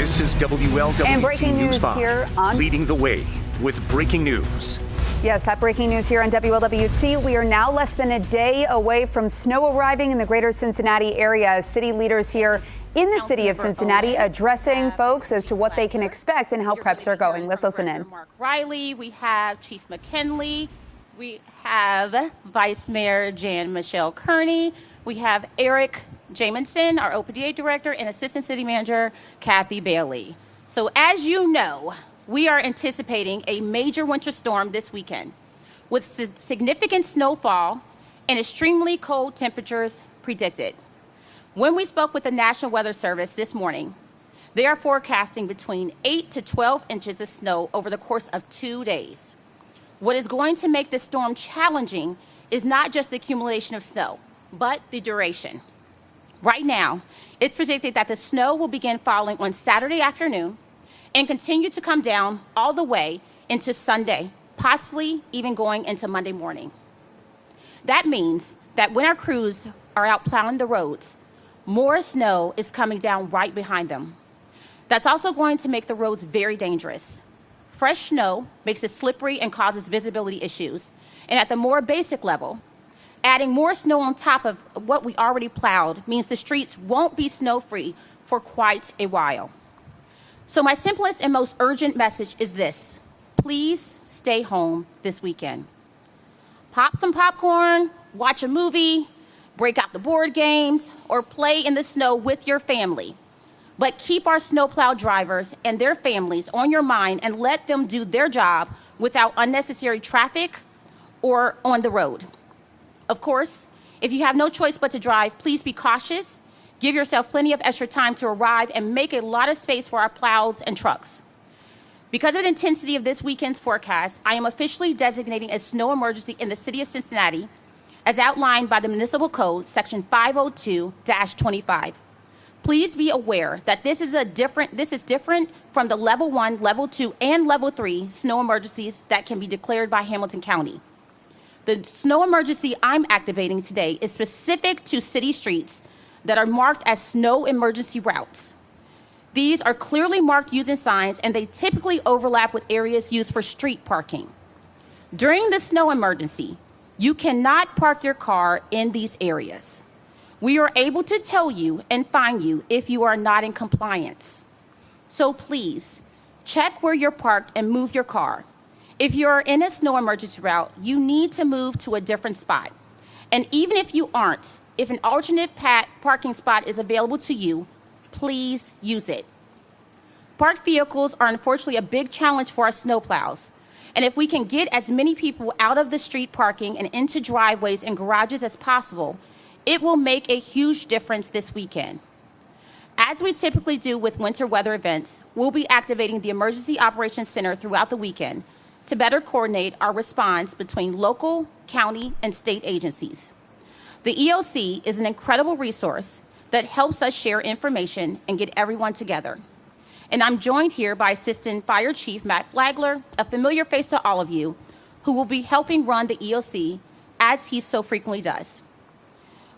This is WLWT and breaking News news 5, here on leading the way with breaking news. Yes, that breaking news here on WLWT. We are now less than a day away from snow arriving in the greater Cincinnati area. City leaders here in the city of Cincinnati addressing folks as to what they can expect and how preps are going. Let's listen in. Mark Riley, we have Chief McKinley, we have Vice Mayor Jan Michelle Kearney, we have Eric Jamison, our OPDA director, and Assistant City Manager Kathy Bailey. So as you know, we are anticipating a major winter storm this weekend with significant snowfall and extremely cold temperatures predicted. When we spoke with the National Weather Service this morning, they are forecasting between 8 to 12 inches of snow over the course of 2 days. What is going to make this storm challenging is not just the accumulation of snow, but the duration. Right now, it's predicted that the snow will begin falling on Saturday afternoon and continue to come down all the way into Sunday, possibly even going into Monday morning. That means that when our crews are out plowing the roads, more snow is coming down right behind them. That's also going to make the roads very dangerous. Fresh snow makes it slippery and causes visibility issues. And at the more basic level, adding more snow on top of what we already plowed means the streets won't be snow-free for quite a while. So my simplest and most urgent message is this: please stay home this weekend. Pop some popcorn, watch a movie, break out the board games, or play in the snow with your family. But keep our snowplow drivers and their families on your mind and let them do their job without unnecessary traffic or on the road. Of course, if you have no choice but to drive, please be cautious. Give yourself plenty of extra time to arrive and make a lot of space for our plows and trucks. Because of the intensity of this weekend's forecast, I am officially designating a snow emergency in the city of Cincinnati as outlined by the Municipal Code, Section 502-25. Please be aware that this is different from the Level 1, Level 2, and Level 3 snow emergencies that can be declared by Hamilton County. The snow emergency I'm activating today is specific to city streets that are marked as snow emergency routes. These are clearly marked using signs, and they typically overlap with areas used for street parking. During the snow emergency, you cannot park your car in these areas. We are able to tow you and fine you if you are not in compliance. So please, check where you're parked and move your car. If you're in a snow emergency route, you need to move to a different spot. And even if you aren't, if an alternate parking spot is available to you, please use it. Parked vehicles are unfortunately a big challenge for our snowplows. And if we can get as many people out of the street parking and into driveways and garages as possible, it will make a huge difference this weekend. As we typically do with winter weather events, we'll be activating the Emergency Operations Center throughout the weekend to better coordinate our response between local, county, and state agencies. The EOC is an incredible resource that helps us share information and get everyone together. And I'm joined here by Assistant Fire Chief Matt Flagler, a familiar face to all of you, who will be helping run the EOC as he so frequently does.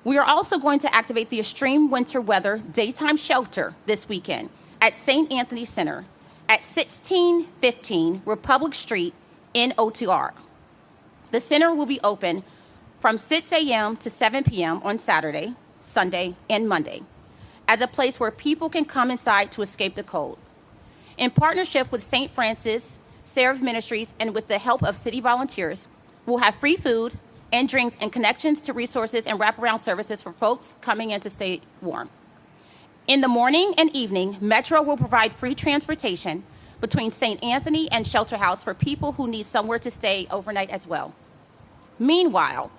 We are also going to activate the Extreme Winter Weather Daytime Shelter this weekend at St. Anthony Center at 1615 Republic Street in O2R. The center will be open from 6 a.m. to 7 p.m. on Saturday, Sunday, and Monday as a place where people can come inside to escape the cold. In partnership with St. Francis Seraph Ministries and with the help of city volunteers, we'll have free food and drinks and connections to resources and wraparound services for folks coming in to stay warm. In the morning and evening, Metro will provide free transportation between St. Anthony and Shelter House for people who need somewhere to stay overnight as well. Meanwhile,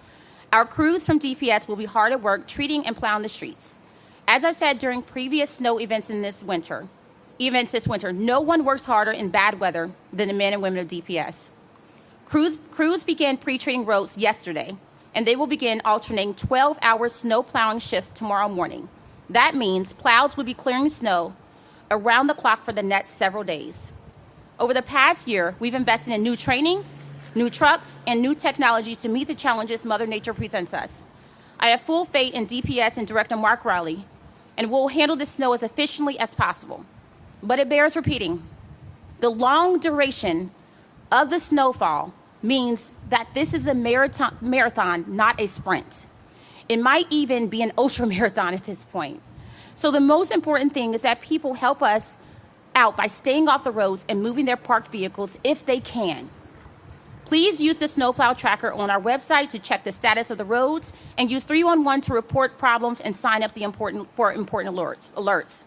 our crews from DPS will be hard at work treating and plowing the streets. As I've said during previous snow events this winter, no one works harder in bad weather than the men and women of DPS. Crews began pre-treating roads yesterday, and they will begin alternating 12-hour snow plowing shifts tomorrow morning. That means plows will be clearing snow around the clock for the next several days. Over the past year, we've invested in new training, new trucks, and new technology to meet the challenges Mother Nature presents us. I have full faith in DPS and Director Mark Riley, and we'll handle the snow as efficiently as possible. but it bears repeating. The long duration of the snowfall means that this is a marathon, not a sprint. It might even be an ultra marathon at this point. So the most important thing is that people help us out by staying off the roads and moving their parked vehicles if they can. Please use the snowplow tracker on our website to check the status of the roads, and use 311 to report problems and sign up for important alerts.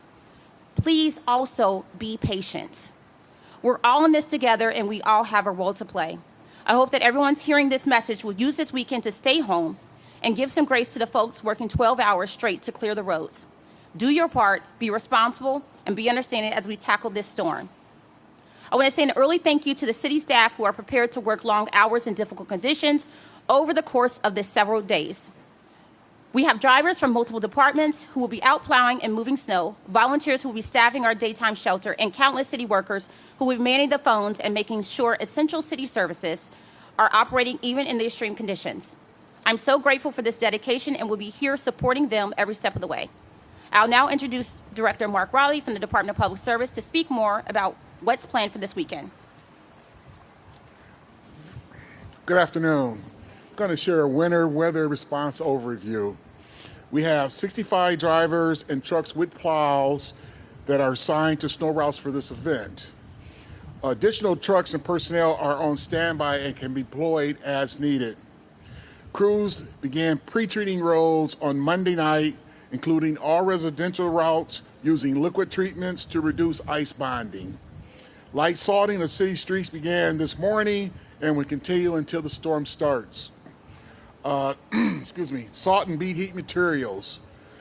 Please also be patient. We're all in this together, and we all have a role to play. I hope that everyone's hearing this message will use this weekend to stay home and give some grace to the folks working 12 hours straight to clear the roads. Do your part, be responsible, and be understanding as we tackle this storm. I want to say an early thank you to the city staff who are prepared to work long hours in difficult conditions over the course of this several days. We have drivers from multiple departments who will be out plowing and moving snow, volunteers who will be staffing our daytime shelter, and countless city workers who will be manning the phones and making sure essential city services are operating even in the extreme conditions. I'm so grateful for this dedication and will be here supporting them every step of the way. I'll now introduce Director Mark Raleigh from the Department of Public Service to speak more about what's planned for this weekend. Good afternoon. I'm going to share a winter weather response overview. We have 65 drivers and trucks with plows that are assigned to snow routes for this event. Additional trucks and personnel are on standby and can be deployed as needed. Crews began pre-treating roads on Monday night, including all residential routes using liquid treatments to reduce ice bonding. Light salting of city streets began this morning and will continue until the storm starts. Salt and beat heat materials.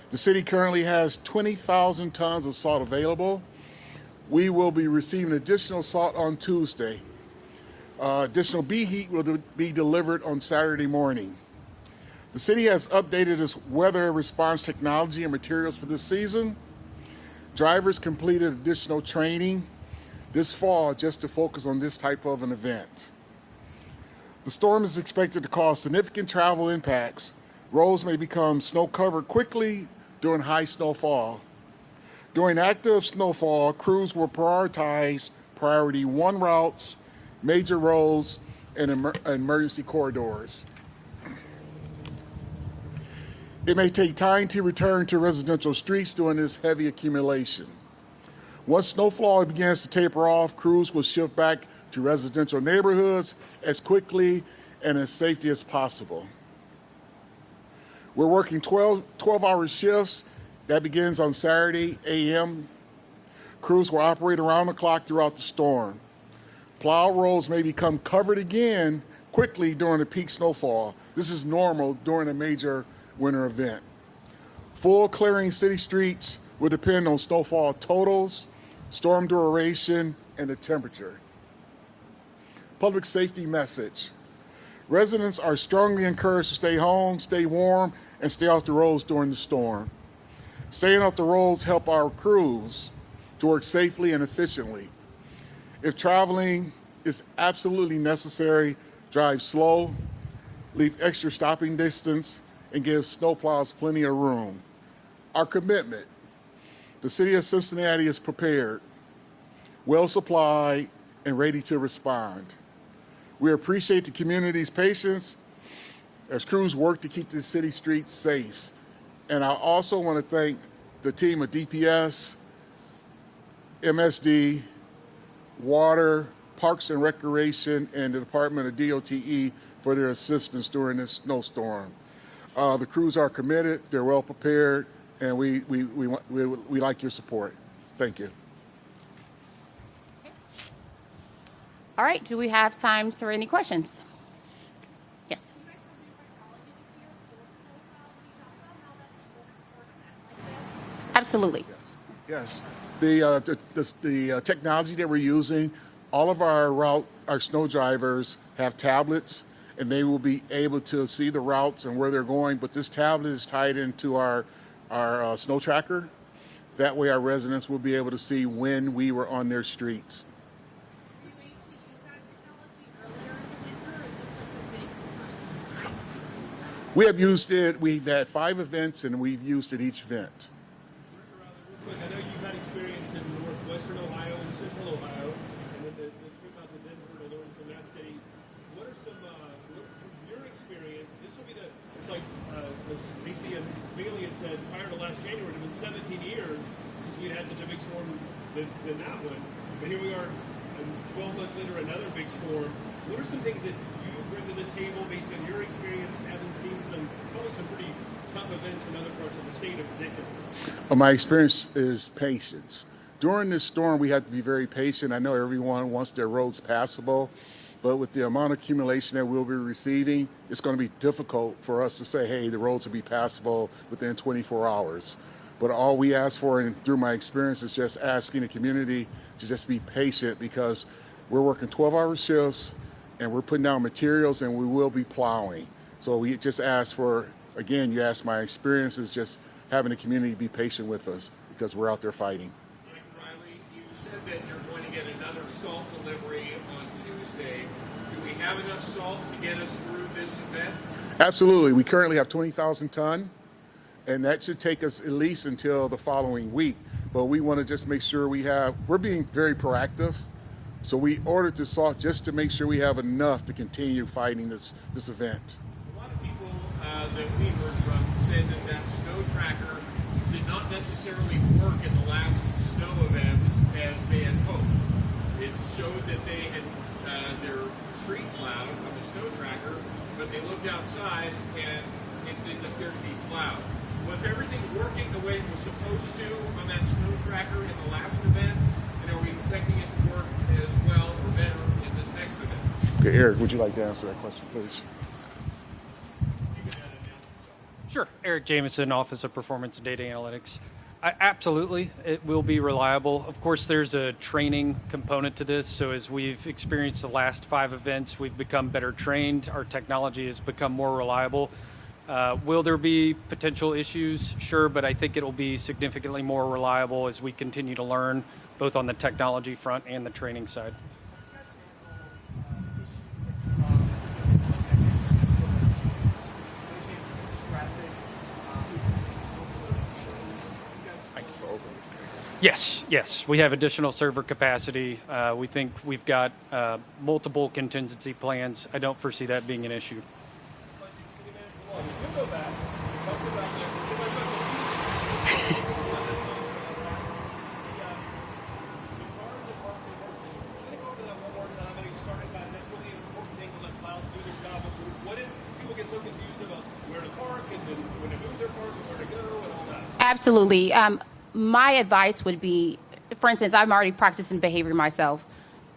The city currently has 20,000 tons of salt available. We will be receiving additional salt on Tuesday. Additional beat heat will be delivered on Saturday morning. The city has updated its weather response technology and materials for this season. Drivers completed additional training this fall just to focus on this type of an event. The storm is expected to cause significant travel impacts. Roads may become snow-covered quickly during high snowfall. During active snowfall, crews will prioritize priority 1 routes, major roads, and emergency corridors. It may take time to return to residential streets during this heavy accumulation. Once snowfall begins to taper off, crews will shift back to residential neighborhoods as quickly and as safely as possible. We're working 12-hour shifts. That begins on Saturday a.m. Crews will operate around the clock throughout the storm. Plow roads may become covered again quickly during the peak snowfall. This is normal during a major winter event. Full clearing city streets will depend on snowfall totals, storm duration, and the temperature. Public safety message. Residents are strongly encouraged to stay home, stay warm, and stay off the roads during the storm. Staying off the roads help our crews to work safely and efficiently. If traveling is absolutely necessary, drive slow, leave extra stopping distance, and give snowplows plenty of room. Our commitment: the city of Cincinnati is prepared, well supplied, and ready to respond. We appreciate the community's patience as crews work to keep the city streets safe. And I also want to thank the team of DPS, MSD, Water, Parks and Recreation, and the Department of DOTE for their assistance during this snowstorm. The crews are committed, they're well prepared, and we like your support. Thank you. All right, do we have time for any questions? Yes. Absolutely. Yes. The technology that we're using, all of our snow drivers have tablets, and they will be able to see the routes and where they're going. But this tablet is tied into our snow tracker. That way, our residents will be able to see when we were on their streets. We have used it. We've had 5 events, and we've used it each event. I know you've had experience in northwestern Ohio and central Ohio, and then the trip out to Denver to learn from that city. What are some, from your experience, this will be it's like DC and Bailey had said, prior to last January, it had been 17 years since we had such a big storm than that one. But here we are, 12 months later, another big storm. What are some things that you bring to the table based on your experience, having seen probably some pretty tough events in other parts of the state in particular? Well, my experience is patience. During this storm, we had to be very patient. I know everyone wants their roads passable, but with the amount of accumulation that we'll be receiving, it's going to be difficult for us to say, hey, the roads will be passable within 24 hours. But all we ask for, and through my experience, is just asking the community to just be patient, because we're working 12-hour shifts and we're putting down materials and we will be plowing. So we just ask for, again, you asked my experience is just having the community be patient with us because we're out there fighting. Mike Riley, you said that you're going to get another salt delivery on Tuesday. Do we have enough salt to get us through this event? Absolutely. We currently have 20,000 ton, and that should take us at least until the following week. But we want to just make sure we're being very proactive. So we ordered the salt just to make sure we have enough to continue fighting this event. A lot of people that we heard from said that snow tracker did not necessarily work in the last snow events as they had hoped. It showed that they had their street plowed on the snow tracker, but they looked outside and it didn't appear to be plowed. Was everything working the way it was supposed to on that snow tracker in the last event? And are we expecting it to work as well or better in this next event? Okay, Eric, would you like to answer that question, please? Sure. Eric Jameson, Office of Performance and Data Analytics. Absolutely, it will be reliable. Of course, there's a training component to this. So as we've experienced the last 5 events, we've become better trained. Our technology has become more reliable. Will there be potential issues? Sure, but I think it'll be significantly more reliable as we continue to learn, both on the technology front and the training side. Yes, we have additional server capacity. We think we've got multiple contingency plans. I don't foresee that being an issue. Absolutely. My advice would be, for instance, I'm already practicing behavior myself.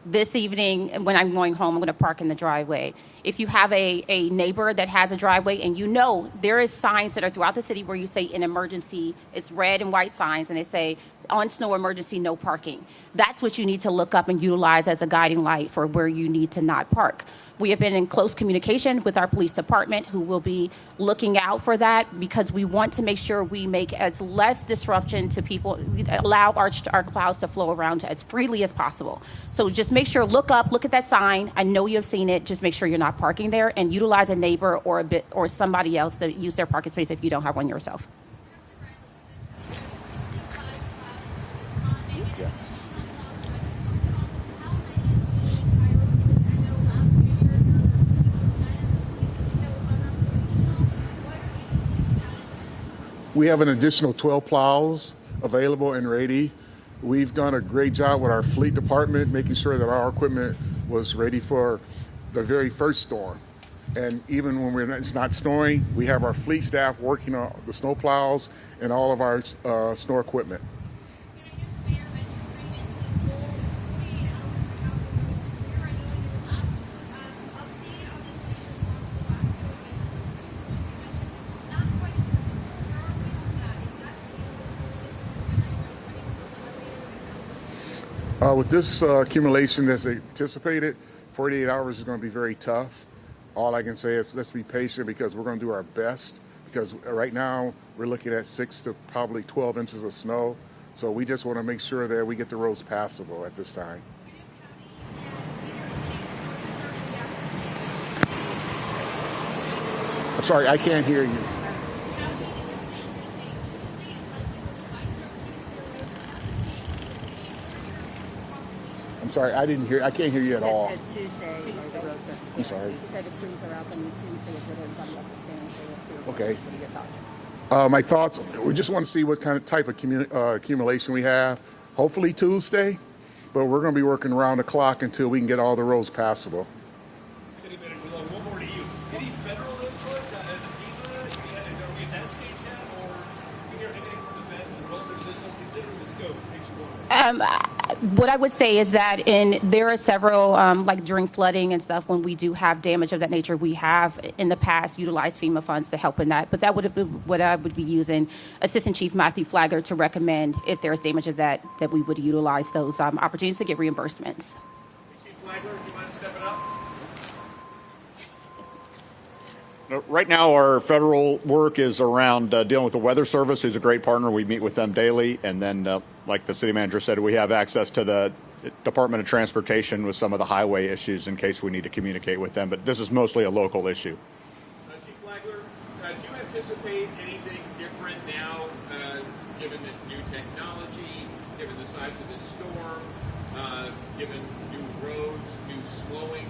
This evening, when I'm going home, I'm going to park in the driveway. If you have a neighbor that has a driveway and you know there is signs that are throughout the city where you say in emergency, it's red and white signs, and they say on snow emergency, no parking. That's what you need to look up and utilize as a guiding light for where you need to not park. We have been in close communication with our police department, who will be looking out for that, because we want to make sure we make as less disruption to people, we allow our plows to flow around as freely as possible. So just make sure, look at that sign. I know you've seen it. Just make sure you're not parking there, and utilize a neighbor or somebody else to use their parking space if you don't have one yourself. We have an additional 12 plows available and ready. We've done a great job with our fleet department, making sure that our equipment was ready for the very first storm. And even when it's not snowing, we have our fleet staff working on the snow plows and all of our snow equipment. With this accumulation that's anticipated, 48 hours is going to be very tough. All I can say is let's be patient, because we're going to do our best, because right now we're looking at 6 to probably 12 inches of snow. So we just want to make sure that we get the roads passable at this time. I'm sorry, I can't hear you. I'm sorry, I didn't hear. I can't hear you at all. Tuesday. I'm sorry. You said the crews are out on the Tuesday is what everybody else is saying. So Okay. what are your thoughts? My thoughts, we just want to see what kind of type of accumulation we have. Hopefully Tuesday, but we're going to be working around the clock until we can get all the roads passable. City Manager Lowe, one more to you. Any federal input as a FEMA? Are we at that stage yet? Or do you hear anything from the feds and relative to this one, considering the scope nationwide? What I would say is that there are several, like during flooding and stuff, when we do have damage of that nature, we have in the past utilized FEMA funds to help in that. But that would have been what I would be using Assistant Chief Matthew Flagler to recommend if there's damage of that we would utilize those opportunities to get reimbursements. Chief Flagler, do you mind stepping up? Right now, our federal work is around dealing with the Weather Service, who's a great partner. We meet with them daily. And then, like the city manager said, we have access to the Department of Transportation with some of the highway issues in case we need to communicate with them. But this is mostly a local issue. Chief Flagler, do you anticipate anything different now, given the new technology, given the size of this storm, given new roads, new slowing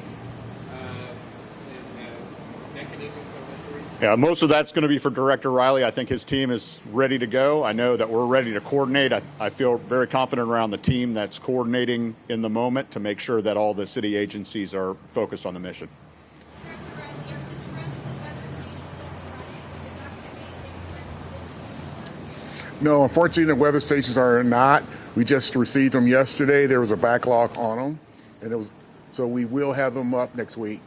mechanisms on the streets? Yeah, most of that's going to be for Director Riley. I think his team is ready to go. I know that we're ready to coordinate. I feel very confident around the team that's coordinating in the moment to make sure that all the city agencies are focused on the mission. No, unfortunately, the weather stations are not. We just received them yesterday. There was a backlog on them, and so we will have them up next week.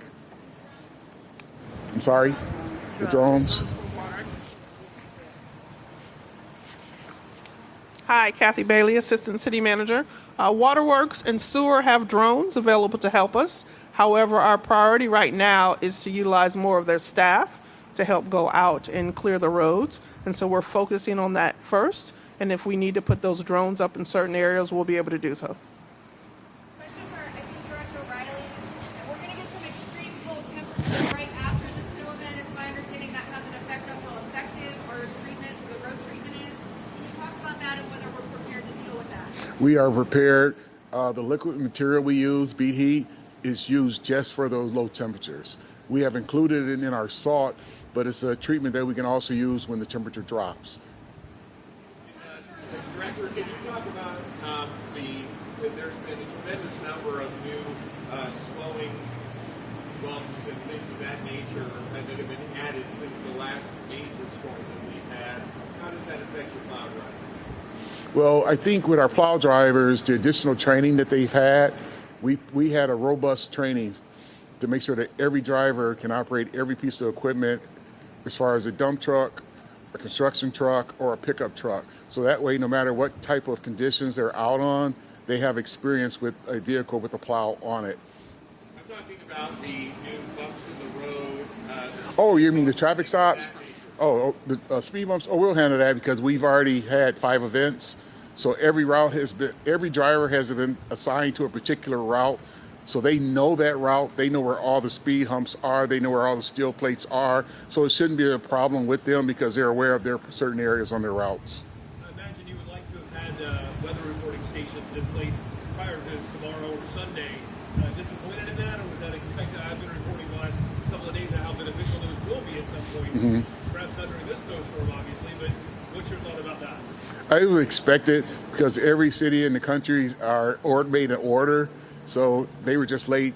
I'm sorry, the drones. Hi, Kathy Bailey, Assistant City Manager. Waterworks and Sewer have drones available to help us. However, our priority right now is to utilize more of their staff to help go out and clear the roads. And so we're focusing on that first. And if we need to put those drones up in certain areas, we'll be able to do so. Question for, I think, Director Riley. We're going to get some extreme cold temperatures right after the snow event. It's my understanding that has an effect on how effective our treatment, the road treatment is. Can you talk about that and whether we're prepared to deal with that? We are prepared. The liquid material we use, beat heat, is used just for those low temperatures. We have included it in our salt, but it's a treatment that we can also use when the temperature drops. Director, can you talk about there's been a tremendous number of new slowing bumps and things of that nature that have been added since the last major storm that we've had. How does that affect your plow driving? Well, I think with our plow drivers, the additional training that they've had, we had a robust training to make sure that every driver can operate every piece of equipment as far as a dump truck, a construction truck, or a pickup truck. So that way, no matter what type of conditions they're out on, they have experience with a vehicle with a plow on it. I'm talking about the new bumps in the road. Oh, you mean the traffic stops? Oh, the speed bumps? Oh, we'll handle that because we've already had 5 events. So every driver has been assigned to a particular route. So they know that route. They know where all the speed humps are. They know where all the steel plates are. So it shouldn't be a problem with them because they're aware of their certain areas on their routes. I imagine you would like to have had weather reporting stations in place prior to tomorrow or Sunday. Disappointed in that, or was that expected? I've been reporting the last couple of days how beneficial those will be at some point. Perhaps not during this snowstorm, obviously, but what's your thought about that? I would expect it because every city in the country are made an order. So they were just late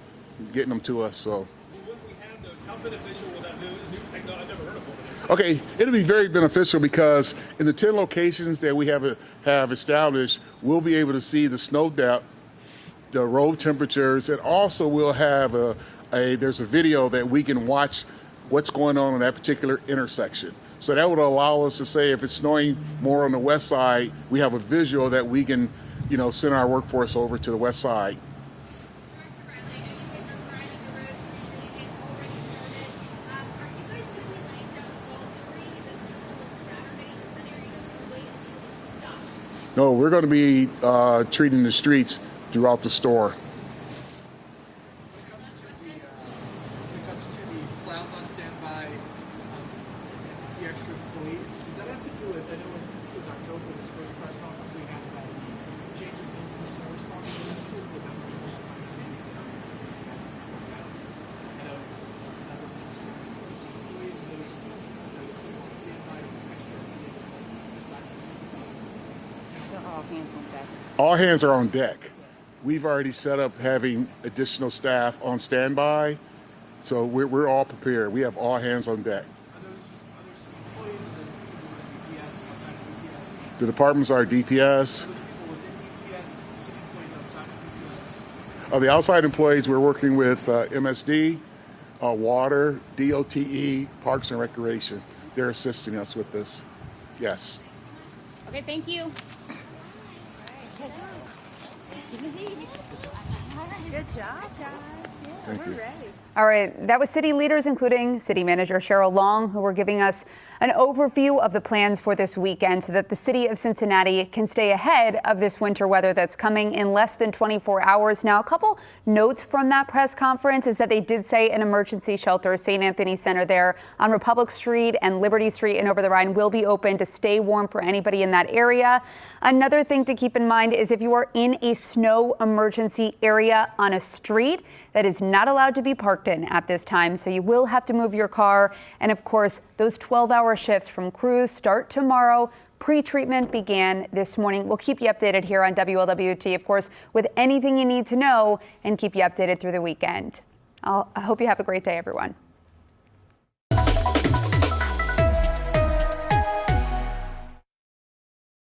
getting them to us. So. Well, when we have those, how beneficial will that be? This new technology, I've never heard of one. Okay, it'll be very beneficial because in the 10 locations that we have established, we'll be able to see the snow depth, the road temperatures, and also we'll have there's a video that we can watch what's going on that particular intersection. So that would allow us to say if it's snowing more on the west side, we have a visual that we can, send our workforce over to the west side. No, we're going to be treating the streets throughout the store. When it comes to the plows on standby, the extra employees, does that have to do with, I know it was October, this first press conference we had about changes in the snow response? All hands are on deck. We've already set up having additional staff on standby, so we're all prepared. We have all hands on deck. The departments are DPS. The outside employees, we're working with MSD, Water, DOTE, Parks and Recreation. They're assisting us with this. Yes. Okay, thank you. Good job, John. Thank you. We're ready. All right, that was city leaders, including City Manager Cheryl Long, who were giving us an overview of the plans for this weekend so that the city of Cincinnati can stay ahead of this winter weather that's coming in less than 24 hours. Now, a couple notes from that press conference is that they did say an emergency shelter, St. Anthony Center there on Republic Street and Liberty Street and Over the Rhine will be open to stay warm for anybody in that area. Another thing to keep in mind is if you are in a snow emergency area on a street, that is not allowed to be parked in at this time. So you will have to move your car. And of course, those 12-hour shifts from crews start tomorrow. Pre-treatment began this morning. We'll keep you updated here on WLWT, of course, with anything you need to know and keep you updated through the weekend. I hope you have a great day, everyone.